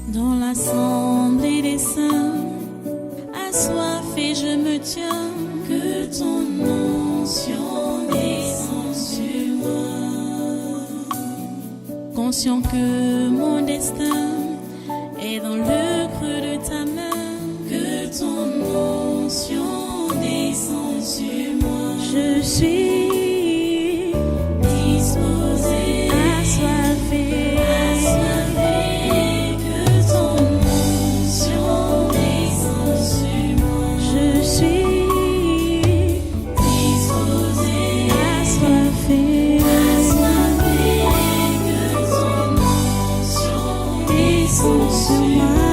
Dans l'assemblée des saints, assoiffé je me tiens, que ton onction descende sur moi. Conscient que mon destin est dans le creux de ta main, que ton onction descende sur moi. Je suis disposé, assoiffé, que ton onction descende sur moi. Je suis disposé, assoiffé, que ton onction descende sur moi.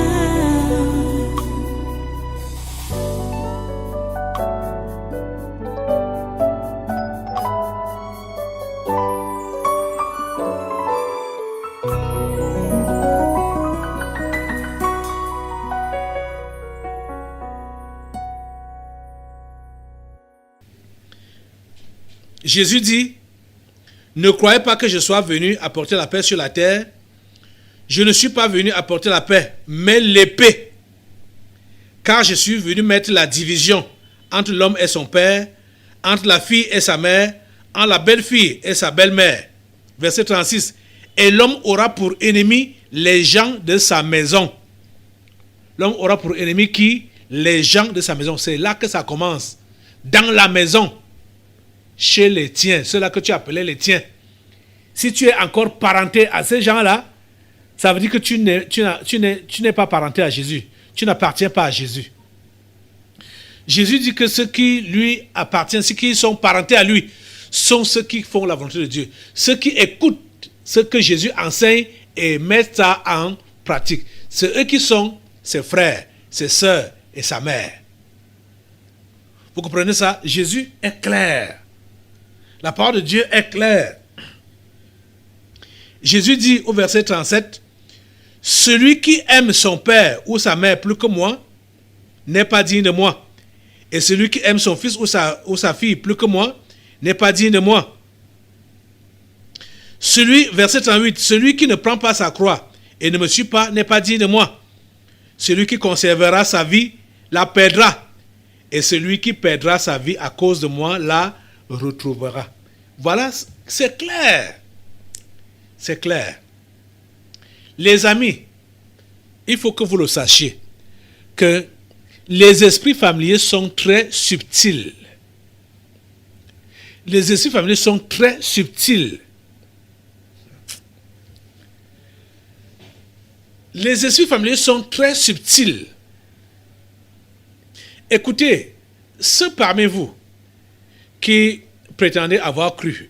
Jésus dit, ne croyez pas que je sois venu apporter la paix sur la terre. Je ne suis pas venu apporter la paix, mais l'épée. Car je suis venu mettre la division entre l'homme et son père, entre la fille et sa mère, entre la belle-fille et sa belle-mère. Verset 36. Et l'homme aura pour ennemi les gens de sa maison. L'homme aura pour ennemi qui? Les gens de sa maison. C'est là que ça commence. Dans la maison. Chez les tiens, ceux-là que tu appelais les tiens. Si tu es encore parenté à ces gens-là, ça veut dire que tu n'es pas parenté à Jésus. Tu n'appartiens pas à Jésus. Jésus dit que ceux qui lui appartiennent, ceux qui sont parentés à lui, sont ceux qui font la volonté de Dieu. Ceux qui écoutent ce que Jésus enseigne et mettent ça en pratique. C'est eux qui sont ses frères, ses sœurs et sa mère. Vous comprenez ça? Jésus est clair. La parole de Dieu est claire. Jésus dit au verset 37, « Celui qui aime son père ou sa mère plus que moi n'est pas digne de moi. Et celui qui aime son fils ou sa fille plus que moi n'est pas digne de moi. » Verset 38, « Celui qui ne prend pas sa croix et ne me suit pas n'est pas digne de moi. Celui qui conservera sa vie la perdra. Et celui qui perdra sa vie à cause de moi la retrouvera. » Voilà, c'est clair. C'est clair. Les amis, il faut que vous le sachiez, que les esprits familiers sont très subtils. Les esprits familiers sont très subtils. Les esprits familiers sont très subtils. Écoutez, ceux parmi vous qui prétendez avoir cru,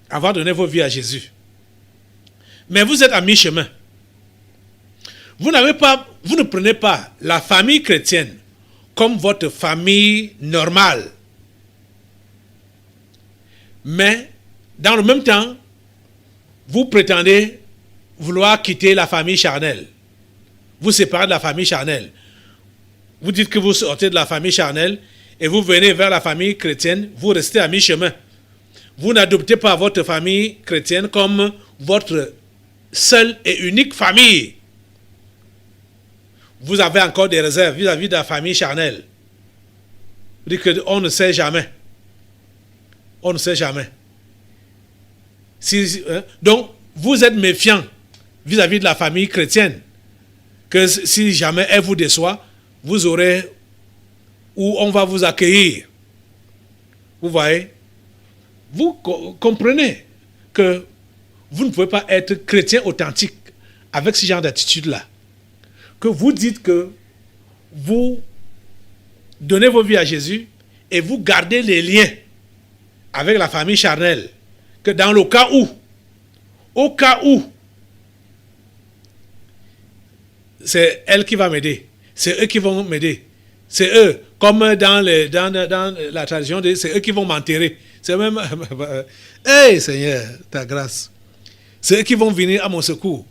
avoir donné vos vies à Jésus, mais vous êtes à mi-chemin. Vous ne prenez pas la famille chrétienne comme votre famille normale. Mais, dans le même temps, vous prétendez vouloir quitter la famille charnelle. Vous séparez de la famille charnelle. Vous dites que vous sortez de la famille charnelle et vous venez vers la famille chrétienne, vous restez à mi-chemin. Vous n'adoptez pas votre famille chrétienne comme votre seule et unique famille. Vous avez encore des réserves vis-à-vis de la famille charnelle. Vous dites qu'on ne sait jamais. On ne sait jamais. Donc, vous êtes méfiant vis-à-vis de la famille chrétienne. Que si jamais elle vous déçoit, vous aurez où on va vous accueillir. Vous voyez? Vous comprenez que vous ne pouvez pas être chrétien authentique avec ce genre d'attitude-là. Que vous dites que vous donnez vos vies à Jésus et vous gardez les liens avec la famille charnelle. Que dans le cas où, au cas où, c'est elle qui va m'aider, c'est eux qui vont m'aider, c'est eux, comme dans la tradition, c'est eux qui vont m'enterrer. C'est même, hey Seigneur, ta grâce. C'est eux qui vont venir à mon secours.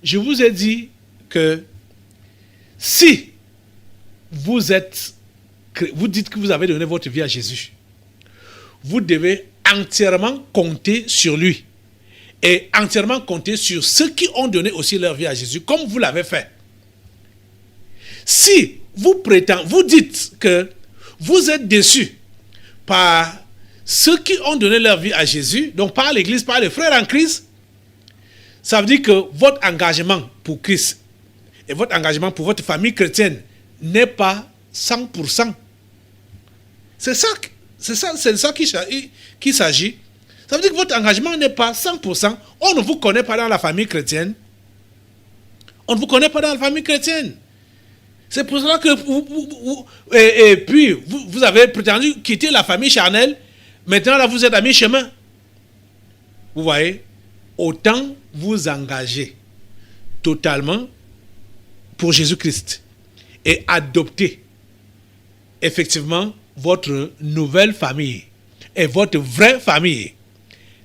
Je vous ai dit que si vous dites que vous avez donné votre vie à Jésus, vous devez entièrement compter sur lui et entièrement compter sur ceux qui ont donné aussi leur vie à Jésus, comme vous l'avez fait. Si vous dites que vous êtes déçus par ceux qui ont donné leur vie à Jésus, donc par l'Église, par les frères en Christ, ça veut dire que votre engagement pour Christ et votre engagement pour votre famille chrétienne n'est pas 100%. C'est ça qu'il s'agit. Ça veut dire que votre engagement n'est pas 100%. On ne vous connaît pas dans la famille chrétienne. On ne vous connaît pas dans la famille chrétienne. C'est pour cela que vous avez prétendu quitter la famille charnelle. Maintenant, là, vous êtes à mi-chemin. Vous voyez, autant vous engager totalement pour Jésus-Christ et adopter effectivement votre nouvelle famille et votre vraie famille,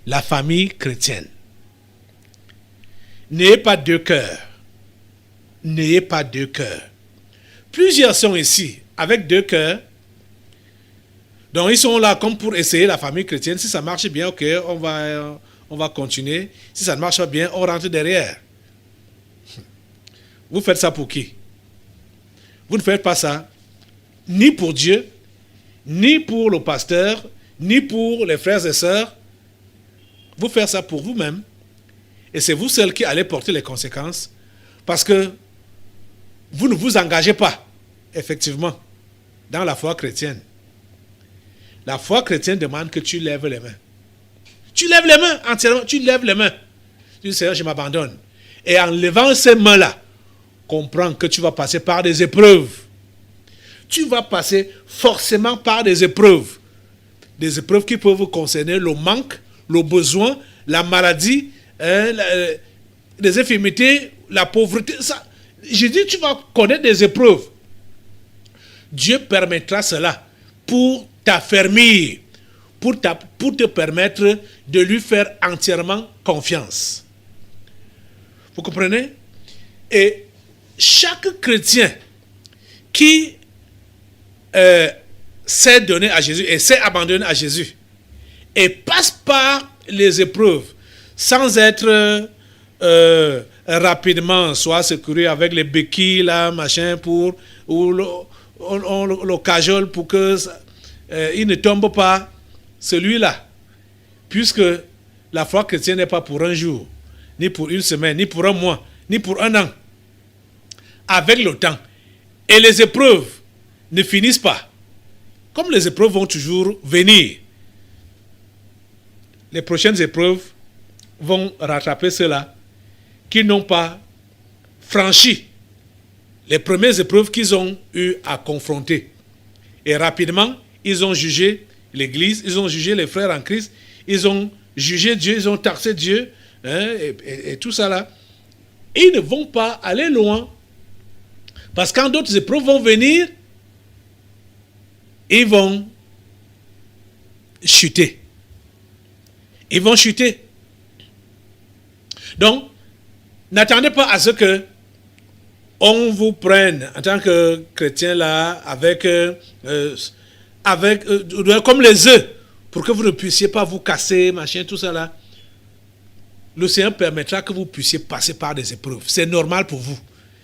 la famille chrétienne. N'ayez pas deux cœurs. N'ayez pas deux cœurs. Plusieurs sont ici avec deux cœurs. Donc ils sont là comme pour essayer la famille chrétienne. Si ça marche bien, ok, on va continuer. Si ça ne marche pas bien, on rentre derrière. Vous faites ça pour qui? Vous ne faites pas ça ni pour Dieu, ni pour le pasteur, ni pour les frères et sœurs. Vous faites ça pour vous-même. Et c'est vous seul qui allez porter les conséquences. Parce que vous ne vous engagez pas, effectivement, dans la foi chrétienne. La foi chrétienne demande que tu lèves les mains. Tu lèves les mains entièrement, tu lèves les mains. Tu dis, Seigneur, je m'abandonne. Et en levant ces mains-là, comprends que tu vas passer par des épreuves. Tu vas passer forcément par des épreuves. Des épreuves qui peuvent concerner le manque, le besoin, la maladie, les infirmités, la pauvreté. Ça, je dis, tu vas connaître des épreuves. Dieu permettra cela pour t'affermir, pour te permettre de lui faire entièrement confiance. Vous comprenez? Et chaque chrétien qui s'est donné à Jésus et s'est abandonné à Jésus et passe par les épreuves sans être rapidement soit secouru avec les béquilles là, machin, ou on le cajole pour que il ne tombe pas, celui-là, puisque la foi chrétienne n'est pas pour un jour, ni pour une semaine, ni pour un mois, ni pour un an. Avec le temps. Et les épreuves ne finissent pas. Comme les épreuves vont toujours venir, les prochaines épreuves vont rattraper ceux-là qui n'ont pas franchi les premières épreuves qu'ils ont eu à confronter. Et rapidement, ils ont jugé l'Église, ils ont jugé les frères en Christ, ils ont jugé Dieu, ils ont taxé Dieu, hein, et tout ça là. Ils ne vont pas aller loin. Parce que quand d'autres épreuves vont venir, ils vont chuter. Ils vont chuter. Donc, n'attendez pas à ce que on vous prenne en tant que chrétien là, comme les œufs, pour que vous ne puissiez pas vous casser, machin, tout ça là. Le Seigneur permettra que vous puissiez passer par des épreuves. C'est normal pour vous.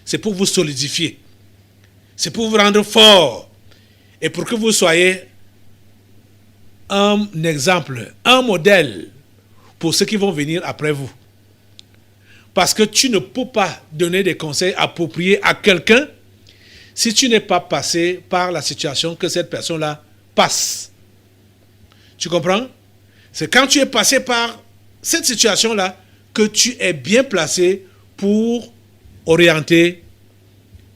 C'est pour vous solidifier. C'est pour vous rendre fort. Et pour que vous soyez un exemple, un modèle pour ceux qui vont venir après vous. Parce que tu ne peux pas donner des conseils appropriés à quelqu'un si tu n'es pas passé par la situation que cette personne-là passe. Tu comprends? C'est quand tu es passé par cette situation-là que tu es bien placé pour orienter,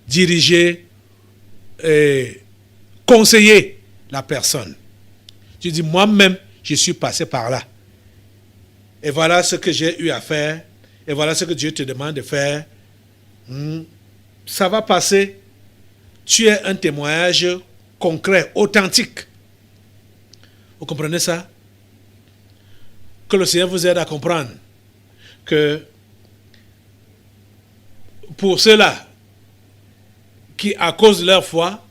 diriger, conseiller la personne. Tu dis, moi-même, je suis passé par là. Et voilà ce que j'ai eu à faire. Et voilà ce que Dieu te demande de faire. Ça va passer. Tu es un témoignage concret, authentique. Vous comprenez ça? Que le Seigneur vous aide à comprendre que pour ceux-là qui, à cause de leur foi,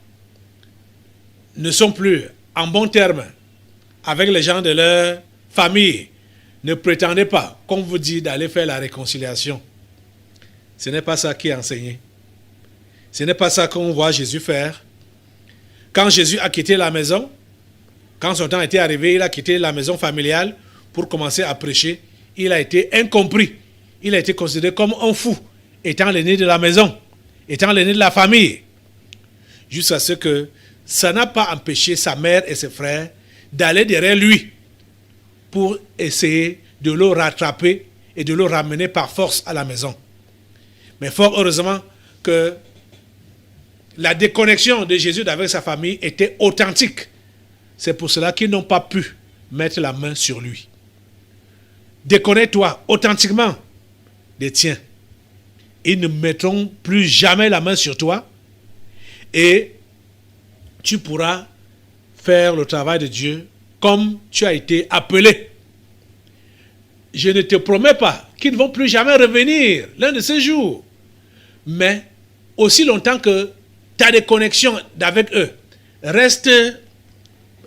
ne sont plus en bon terme avec les gens de leur famille, ne prétendez pas, comme vous dit, d'aller faire la réconciliation. Ce n'est pas ça qui est enseigné. Ce n'est pas ça qu'on voit Jésus faire. Quand Jésus a quitté la maison, quand son temps était arrivé, il a quitté la maison familiale pour commencer à prêcher. Il a été incompris. Il a été considéré comme un fou, étant l'aîné de la maison, étant l'aîné de la famille. Jusqu'à ce que ça n'a pas empêché sa mère et ses frères d'aller derrière lui pour essayer de le rattraper et de le ramener par force à la maison. Mais fort heureusement que la déconnexion de Jésus avec sa famille était authentique. C'est pour cela qu'ils n'ont pas pu mettre la main sur lui. Déconnecte-toi authentiquement des tiens. Ils ne mettront plus jamais la main sur toi et tu pourras faire le travail de Dieu comme tu as été appelé. Je ne te promets pas qu'ils ne vont plus jamais revenir l'un de ces jours. Mais aussi longtemps que ta déconnexion avec eux reste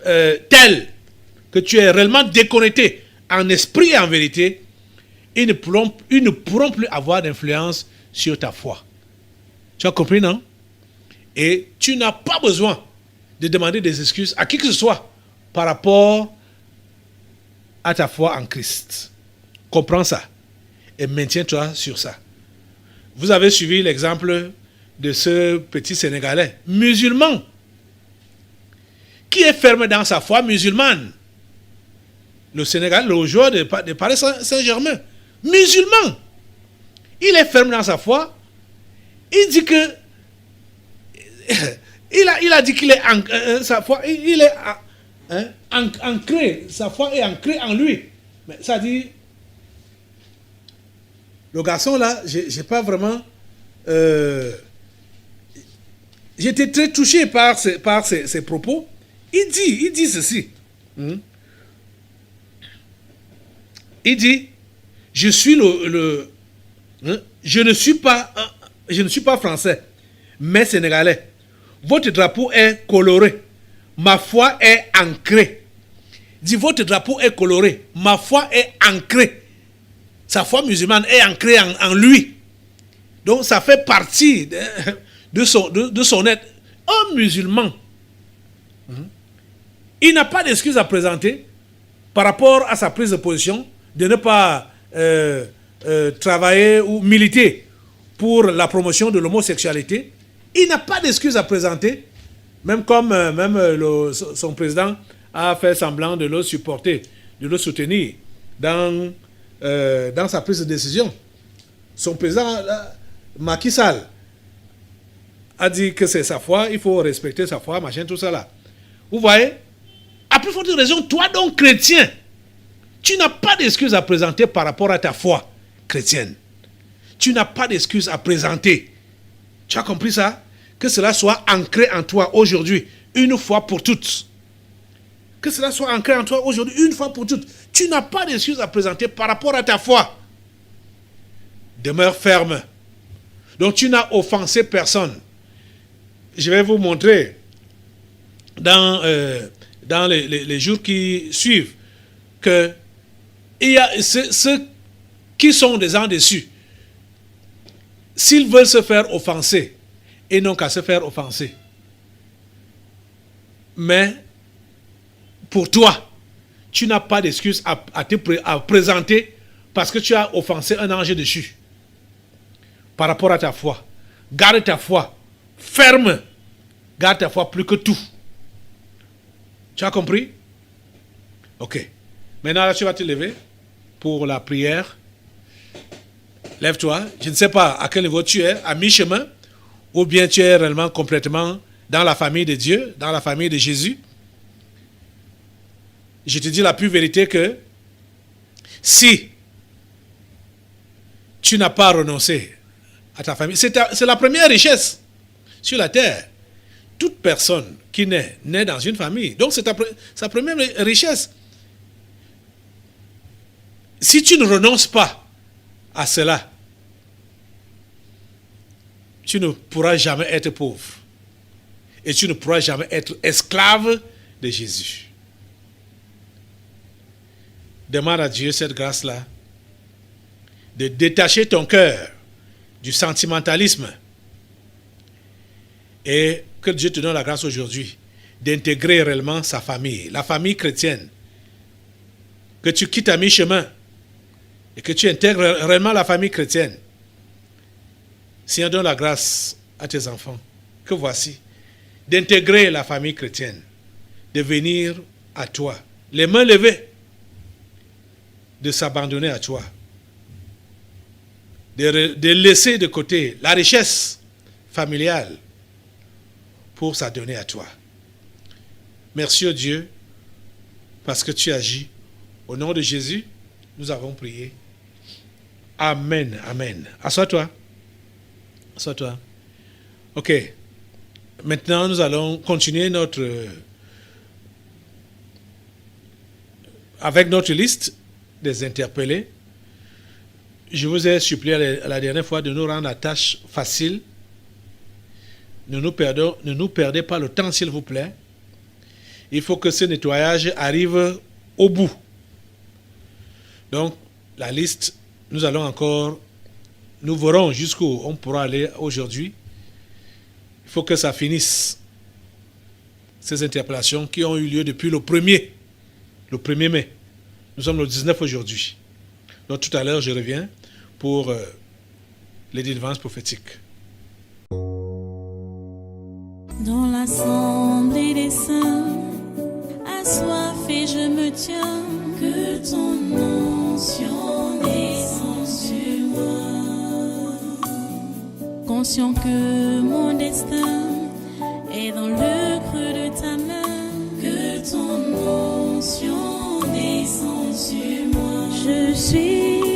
telle que tu es réellement déconnecté en esprit et en vérité, ils ne pourront plus avoir d'influence sur ta foi. Tu as compris, non? Et tu n'as pas besoin de demander des excuses à qui que ce soit par rapport à ta foi en Christ. Comprends ça et maintiens-toi sur ça. Vous avez suivi l'exemple de ce petit Sénégalais musulman qui est ferme dans sa foi musulmane. Le Sénégal, le joueur de Paris Saint-Germain, musulman. Il est ferme dans sa foi. Il dit que il a dit qu'il est sa foi, il est ancré, sa foi est ancrée en lui. Mais ça dit, le garçon là, j'ai pas vraiment, j'étais très touché par ses propos. Il dit ceci. Il dit, je ne suis pas français, mais sénégalais. Votre drapeau est coloré. Ma foi est ancrée. Il dit, votre drapeau est coloré. Ma foi est ancrée. Sa foi musulmane est ancrée en lui. Donc ça fait partie de son être. Un musulman, il n'a pas d'excuse à présenter par rapport à sa prise de position de ne pas travailler ou militer pour la promotion de l'homosexualité. Il n'a pas d'excuse à présenter, même comme son président a fait semblant de le supporter, de le soutenir dans sa prise de décision. Son président, Macky Sall, a dit que c'est sa foi, il faut respecter sa foi, machin, tout ça là. Vous voyez? À plus forte raison, toi donc chrétien, tu n'as pas d'excuse à présenter par rapport à ta foi chrétienne. Tu n'as pas d'excuse à présenter. Tu as compris ça? Que cela soit ancré en toi aujourd'hui, une fois pour toutes. Que cela soit ancré en toi aujourd'hui, une fois pour toutes. Tu n'as pas d'excuse à présenter par rapport à ta foi. Demeure ferme. Donc tu n'as offensé personne. Je vais vous montrer dans les jours qui suivent que il y a ceux qui sont des gens déçus. S'ils veulent se faire offenser, et non qu'à se faire offenser. Mais pour toi, tu n'as pas d'excuse à présenter parce que tu as offensé un ange déchu par rapport à ta foi. Garde ta foi ferme. Garde ta foi plus que tout. Tu as compris? Ok. Maintenant, là, tu vas te lever pour la prière. Lève-toi. Je ne sais pas à quel niveau tu es, à mi-chemin, ou bien tu es réellement complètement dans la famille de Dieu, dans la famille de Jésus. Je te dis la pure vérité que si tu n'as pas renoncé à ta famille, c'est la première richesse sur la terre. Toute personne qui naît dans une famille. Donc c'est sa première richesse. Si tu ne renonces pas à cela, tu ne pourras jamais être pauvre. Et tu ne pourras jamais être esclave de Jésus. Demande à Dieu cette grâce-là de détacher ton cœur du sentimentalisme Et que Dieu te donne la grâce aujourd'hui d'intégrer réellement sa famille, la famille chrétienne. Que tu quittes à mi-chemin et que tu intègres réellement la famille chrétienne. Seigneur, donne la grâce à tes enfants, que voici, d'intégrer la famille chrétienne, de venir à toi, les mains levées, de s'abandonner à toi, de laisser de côté la richesse familiale pour s'adonner à toi. Merci au Dieu, parce que tu agis. Au nom de Jésus, nous avons prié. Amen, amen. Assois-toi. Assois-toi. Ok. Maintenant, nous allons continuer avec notre liste des interpellés. Je vous ai supplié la dernière fois de nous rendre la tâche facile. Ne nous perdez pas le temps, s'il vous plaît. Il faut que ce nettoyage arrive au bout. Donc, la liste, nous verrons jusqu'où on pourra aller aujourd'hui. Il faut que ça finisse. Ces interpellations qui ont eu lieu depuis le 1er mai. Nous sommes le 19 aujourd'hui. Donc, tout à l'heure, je reviens pour les délivrances prophétiques. Dans l'assemblée des saints, assoiffé je me tiens, que ton onction descende sur moi. Conscient que mon destin est dans le creux de ta main, que ton onction descende sur moi. Je suis